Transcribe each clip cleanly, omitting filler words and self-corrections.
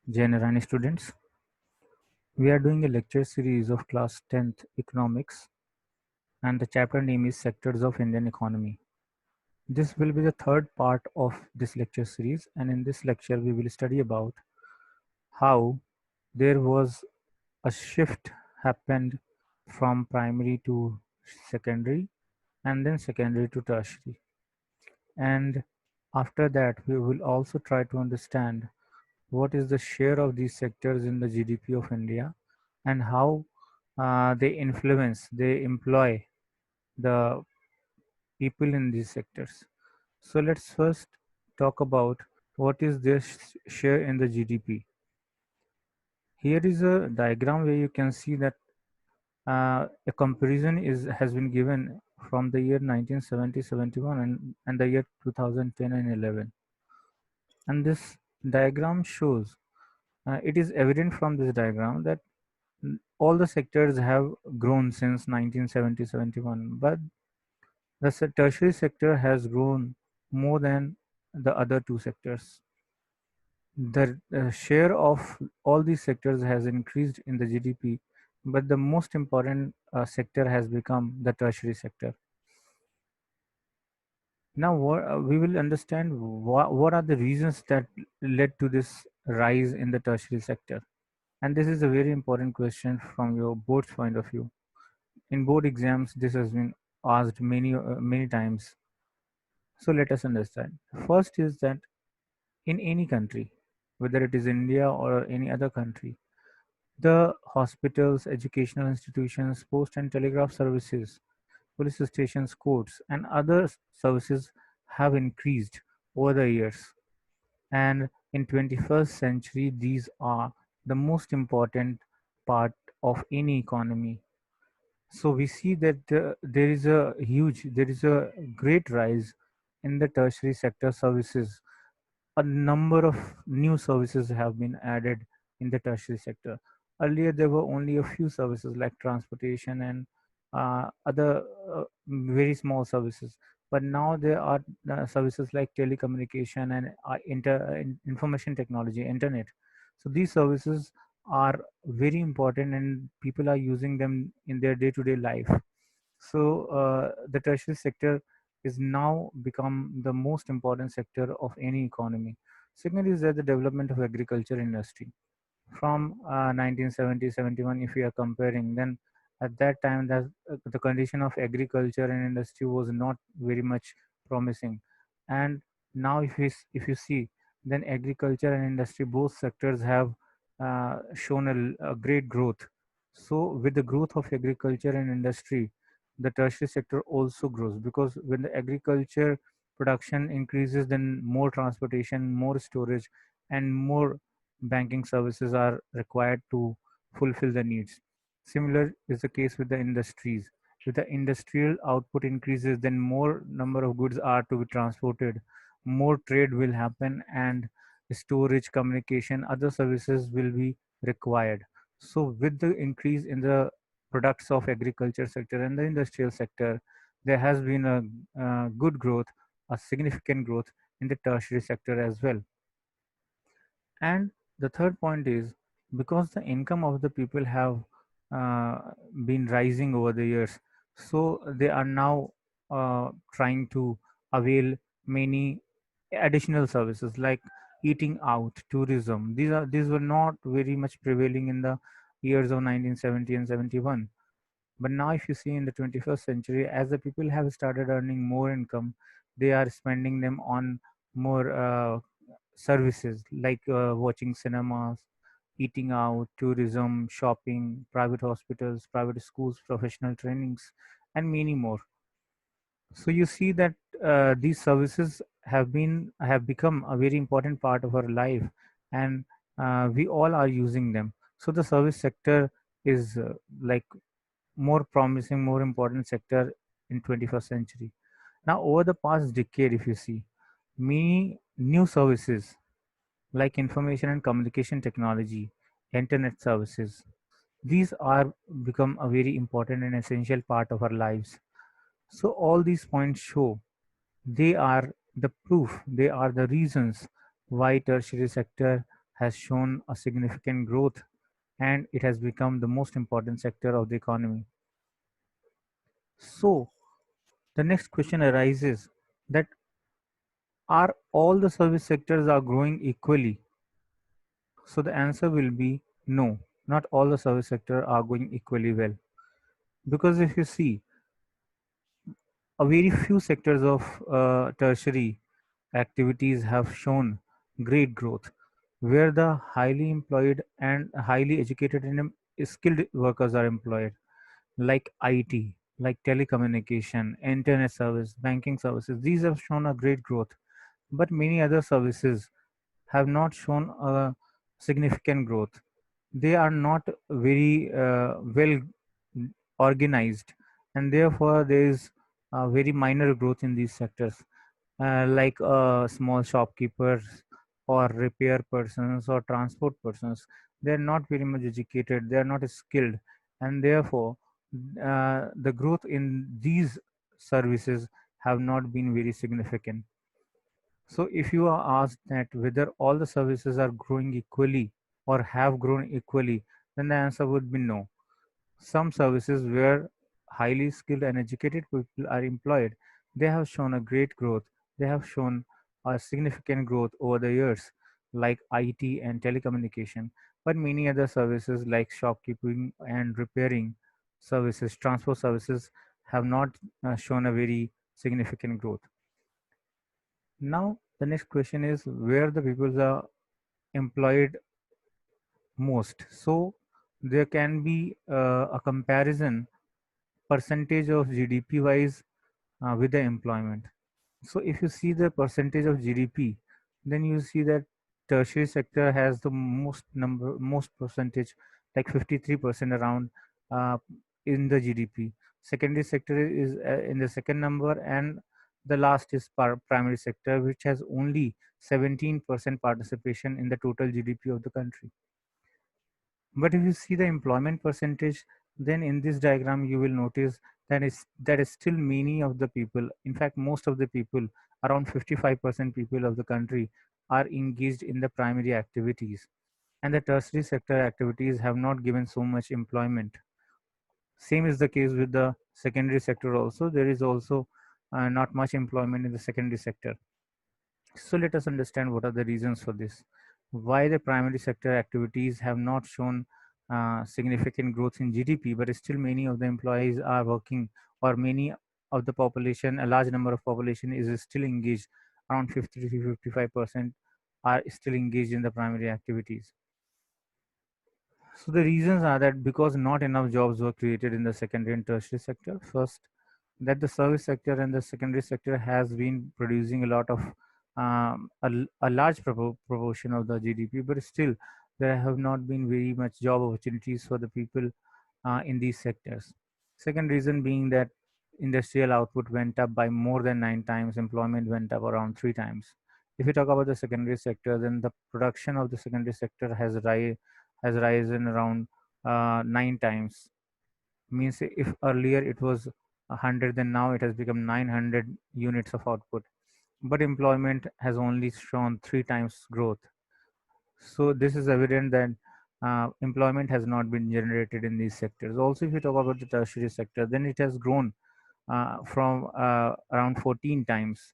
Jain students, we are doing a lecture series of class 10th economics and the chapter name is sectors of Indian economy. This will be the third part of this lecture series, and in this lecture we will study about how there was a shift happened from primary to secondary and then secondary to tertiary. And after that we will also try to understand what is the share of these sectors in the GDP of India and how they employ the people in these sectors. So let's first talk about what is their share in the GDP. Here is a diagram where you can see that a comparison has been given from the year 1970, 71 and the year 2010 and 11. And this diagram shows, it is evident from this diagram that all the sectors have grown since 1970-71, but the tertiary sector has grown more than the other two sectors. The share of all these sectors has increased in the GDP, but the most important sector has become the tertiary sector. Now, we will understand what are the reasons that led to this rise in the tertiary sector. And this is a very important question from your board's point of view. In board exams, this has been asked many times. So let us understand. First is that in any country, whether it is India or any other country, the hospitals, educational institutions, post and telegraph services, police stations, courts, and other services have increased over the years. And in 21st century, these are the most important part of any economy. So we see that there is a great rise in the tertiary sector services. A number of new services have been added in the tertiary sector. Earlier, there were only a few services like transportation and other very small services. But now there are services like telecommunication and information technology, internet. So these services are very important and people are using them in their day-to-day life. So the tertiary sector is now become the most important sector of any economy. Second is that the development of agriculture industry from 1970-71, if we are comparing, then at that time that the condition of agriculture and industry was not very much promising. And now if you see, then agriculture and industry, both sectors have shown a great growth. So with the growth of agriculture and industry, the tertiary sector also grows, because when the agriculture production increases, then more transportation, more storage, and more banking services are required to fulfill the needs. Similar is the case with the industries. If the industrial output increases, then more number of goods are to be transported, more trade will happen, and storage, communication, other services will be required. So with the increase in the products of agriculture sector and the industrial sector, there has been a good growth, a significant growth in the tertiary sector as well. And the third point is, because the income of the people have uh, been rising over the years, so they are now trying to avail many additional services like eating out, tourism. These were not very much prevailing in the years of 1970 and 71. But now, if you see in the 21st century, as the people have started earning more income, they are spending them on more services like watching cinemas, eating out, tourism, shopping, private hospitals, private schools, professional trainings, and many more. So you see that these services have become a very important part of our life, and we all are using them. So the service sector is like more promising, more important sector in 21st century. Now, over the past decade, if you see, many new services like information and communication technology, internet services, these are become a very important and essential part of our lives. So all these points show they are the proof, they are the reasons why tertiary sector has shown a significant growth, and it has become the most important sector of the economy. So, the next question arises that are all the service sectors are growing equally? So the answer will be no, not all the service sector are going equally well. Because if you see, a very few sectors of tertiary activities have shown great growth, where the highly employed and highly educated and skilled workers are employed, like IT, like telecommunication, internet service, banking services. These have shown a great growth, but many other services have not shown a significant growth. They are not very well organized, and therefore there is a very minor growth in these sectors, like small shopkeepers or repair persons or transport persons. They are not very much educated, they are not skilled, and therefore the growth in these services have not been very significant. So, if you are asked that whether all the services are growing equally or have grown equally, then the answer would be no. Some services where highly skilled and educated people are employed, they have shown a great growth. They have shown a significant growth over the years, like IT and telecommunication. But many other services like shopkeeping and repairing services, transport services, have not shown a very significant growth. Now, the next question is where the people are employed most. So, there can be a comparison percentage of GDP wise with the employment. So, if you see the percentage of GDP, then you see that tertiary sector has the most percentage, like 53% around uh, in the GDP. Secondary sector is in the second number, and the last is primary sector, which has only 17% participation in the total GDP of the country. But if you see the employment percentage, then in this diagram you will notice that is still many of the people, in fact most of the people, around 55% people of the country are engaged in the primary activities, and the tertiary sector activities have not given so much employment. Same is the case with the secondary sector also. There is also not much employment in the secondary sector. So let us understand what are the reasons for this. Why the primary sector activities have not shown significant growth in GDP, but still many of the employees are working, or many of the population, a large number of population is still engaged, around 50 to 55% are still engaged in the primary activities. So the reasons are that because not enough jobs were created in the secondary and tertiary sector. First, that the service sector and the secondary sector has been producing a lot of a large proportion of the GDP, but still there have not been very much job opportunities for the people in these sectors. Second reason being that industrial output went up by more than 9 times, employment went up around 3 times. If you talk about the secondary sector, then the production of the secondary sector has risen around 9 times. Means if earlier it was 100, then now it has become 900 units of output. But employment has only shown 3 times growth. So this is evident that employment has not been generated in these sectors. Also, if you talk about the tertiary sector, then it has grown from around 14 times,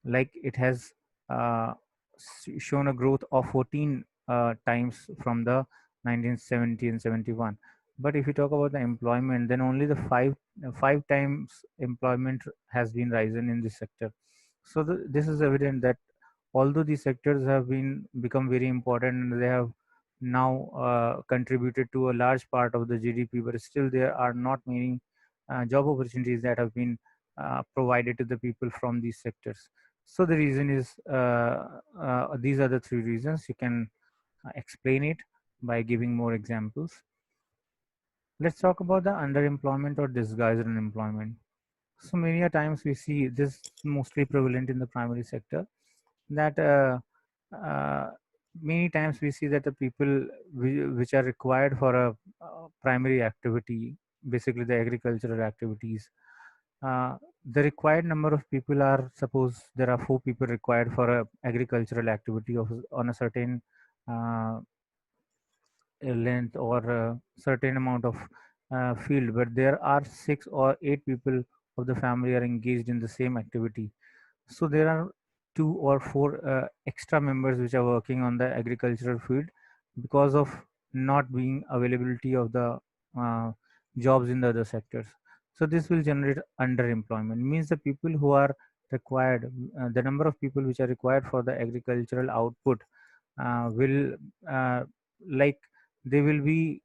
like it has uh, shown a growth of 14 times from the 1970 and 71. But if you talk about the employment, then only the five times employment has been risen in this sector. So this is evident that although these sectors have been become very important and they have now contributed to a large part of the GDP, but still there are not many job opportunities that have been provided to the people from these sectors. So the reason is these are the three reasons. You can explain it by giving more examples. Let's talk about the underemployment or disguised unemployment. So many a times we see this mostly prevalent in the primary sector, that many times we see that the people which are required for a primary activity, basically the agricultural activities, uh, the required number of people are, suppose there are 4 people required for a agricultural activity of on a certain uh, length or a certain amount of field, but there are 6 or 8 people of the family are engaged in the same activity. So there are 2 or 4 extra members which are working on the agricultural field because of not being availability of the uh, jobs in the other sectors. So this will generate underemployment. Means the people who are required, the number of people which are required for the agricultural output will like they will be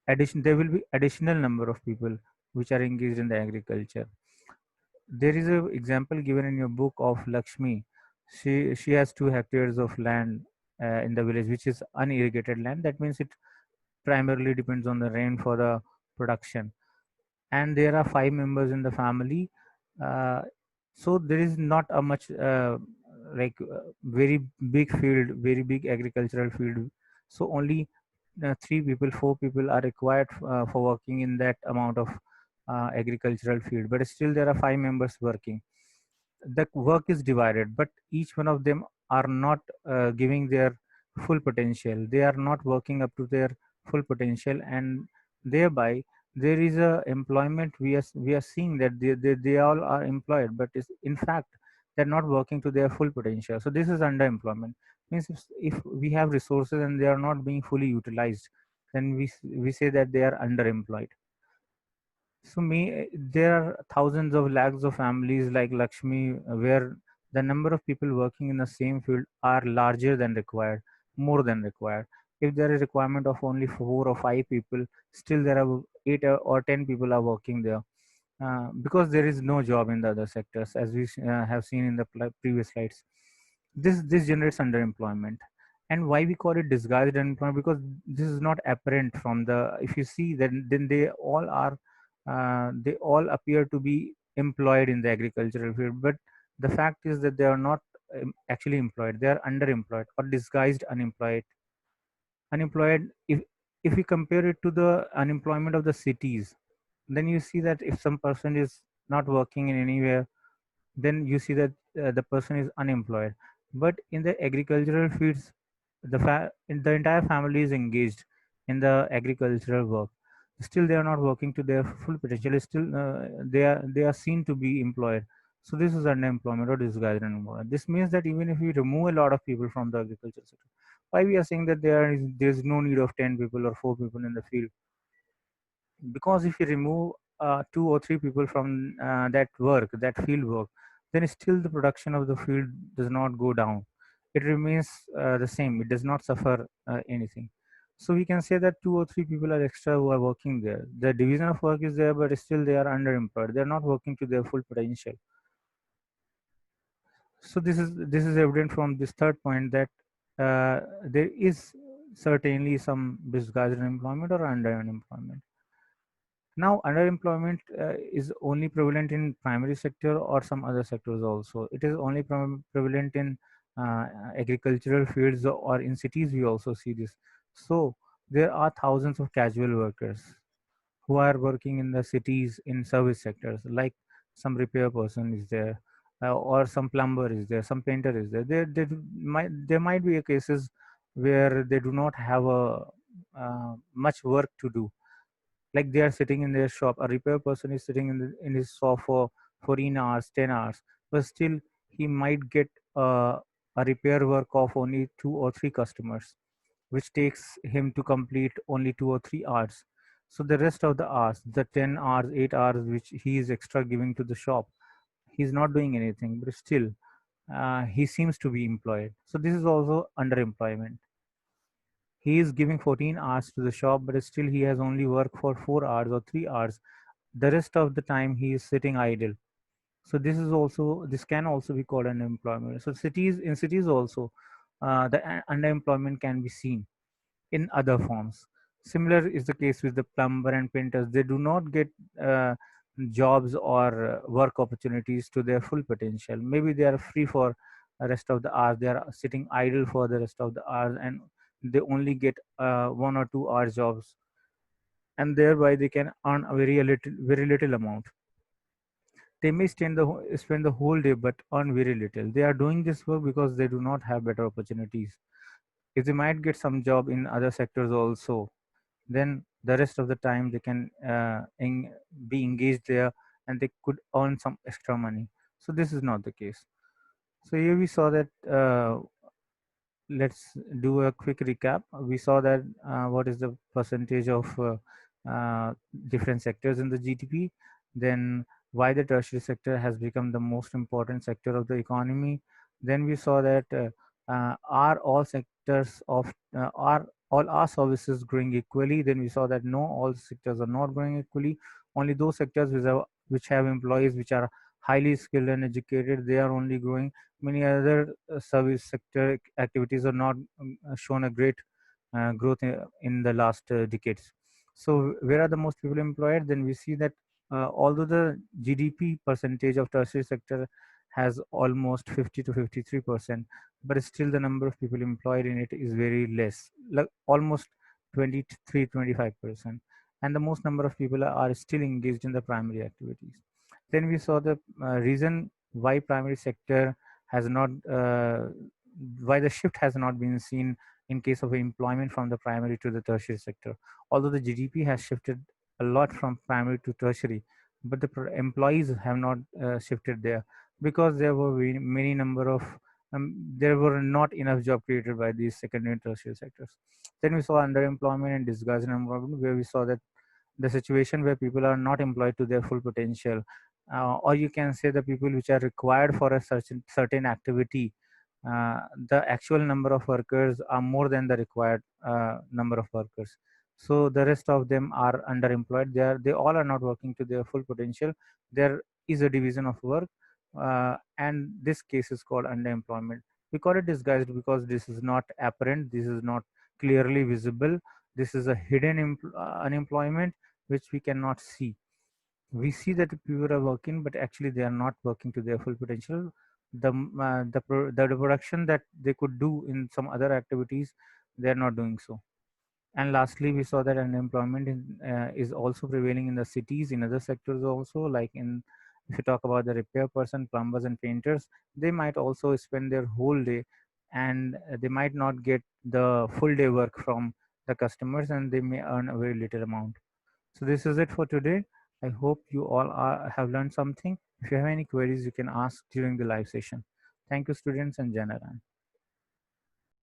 there will be additional number of people which are engaged in the agriculture. There is a example given in your book of Lakshmi. She has 2 hectares of land in the village, which is unirrigated land. That means it primarily depends on the rain for the production. And there are 5 members in the family. Uh, so there is not a much very big field, very big agricultural field. So only 3 people, 4 people are required for working in that amount of agricultural field. But still, there are 5 members working. The work is divided, but each one of them are not giving their full potential. They are not working up to their full potential, and thereby there is a employment. We are seeing that they all are employed, but is in fact they're not working to their full potential. So this is underemployment. Means if we have resources and they are not being fully utilized, then we say that they are underemployed. So there are thousands of lakhs of families like Lakshmi where the number of people working in the same field are larger than required, more than required. If there is requirement of only 4 or 5 people, still there are 8 or 10 people are working there because there is no job in the other sectors, as we have seen in the previous slides. This generates underemployment. And why we call it disguised unemployment? Because this is not apparent from the, if you see, then they all appear to be employed in the agricultural field, but the fact is that they are not actually employed. They are underemployed or disguised unemployed. If we compare it to the unemployment of the cities, then you see that if some person is not working in anywhere, then you see that the person is unemployed. But in the agricultural fields, the entire family is engaged in the agricultural work. Still they are not working to their full potential. Still they are seen to be employed. So this is unemployment or disguised unemployment. This means that even if we remove a lot of people from the agriculture sector, why we are saying that there is no need of 10 people or 4 people in the field? Because if you remove 2 or 3 people from that field work, then still the production of the field does not go down. It remains the same. It does not suffer anything. So we can say that 2 or 3 people are extra who are working there. The division of work is there, but still they are underemployed. They are not working to their full potential. So this is evident from this third point that there is certainly some disguised unemployment or under unemployment. Now, underemployment is only prevalent in primary sector or some other sectors also. It is only prevalent in agricultural fields or in cities. We also see this. So there are thousands of casual workers who are working in the cities in service sectors, like some repair person is there, or some plumber is there, some painter is there. There might be cases where they do not have a much work to do, like they are sitting in their shop. A repair person is sitting in his shop for 14 hours, 10 hours, but still he might get a repair work of only 2 or 3 customers, which takes him to complete only 2 or 3 hours. So the rest of the hours, the 10 hours, 8 hours which he is extra giving to the shop, he's not doing anything, but still he seems to be employed. So this is also underemployment. He is giving 14 hours to the shop, but still he has only work for 4 hours or 3 hours. The rest of the time he is sitting idle. So this can also be called unemployment. So cities also, the unemployment can be seen in other forms. Similar is the case with the plumber and painters. They do not get uh, jobs or work opportunities to their full potential. Maybe they are free for the rest of the hours. They are sitting idle for the rest of the hours, and they only get 1 or 2 hour jobs, and thereby they can earn a very little amount. They may spend the whole day but earn very little. They are doing this work because they do not have better opportunities. If they might get some job in other sectors also, then the rest of the time they can be engaged there, and they could earn some extra money. So this is not the case. So here we saw that, let's do a quick recap. We saw that what is the percentage of uh, different sectors in the GDP, then why the tertiary sector has become the most important sector of the economy. Then we saw that are all sectors of are all our services growing equally. Then we saw that no, all sectors are not growing equally. Only those sectors which have employees which are highly skilled and educated, they are only growing. Many other service sector activities are not shown a great growth in the last decades. So where are the most people employed? Then we see that although the GDP percentage of tertiary sector has almost 50 to 53%, but still the number of people employed in it is very less, like almost 23-25%, and the most number of people are still engaged in the primary activities. Then we saw the reason why primary sector has not why the shift has not been seen in case of employment from the primary to the tertiary sector. Although the GDP has shifted a lot from primary to tertiary, but the employees have not shifted there, because there were many number of there were not enough job created by these secondary and tertiary sectors. Then we saw underemployment and disguised unemployment, where we saw that the situation where people are not employed to their full potential, or you can say the people which are required for a certain activity, the actual number of workers are more than the required number of workers. So the rest of them are underemployed. They all are not working to their full potential. There is a division of work, and this case is called underemployment. We call it disguised because this is not apparent, this is not clearly visible. This is a hidden unemployment which we cannot see. We see that people are working, but actually they are not working to their full potential. The production that they could do in some other activities, they are not doing so. And lastly, we saw that unemployment is also prevailing in the cities, in other sectors also, like in, if you talk about the repair person, plumbers and painters, they might also spend their whole day, and they might not get the full day work from the customers, and they may earn a very little amount. So this is it for today. I hope you all have learned something. If you have any queries, you can ask during the live session. Thank you, students and Janaran.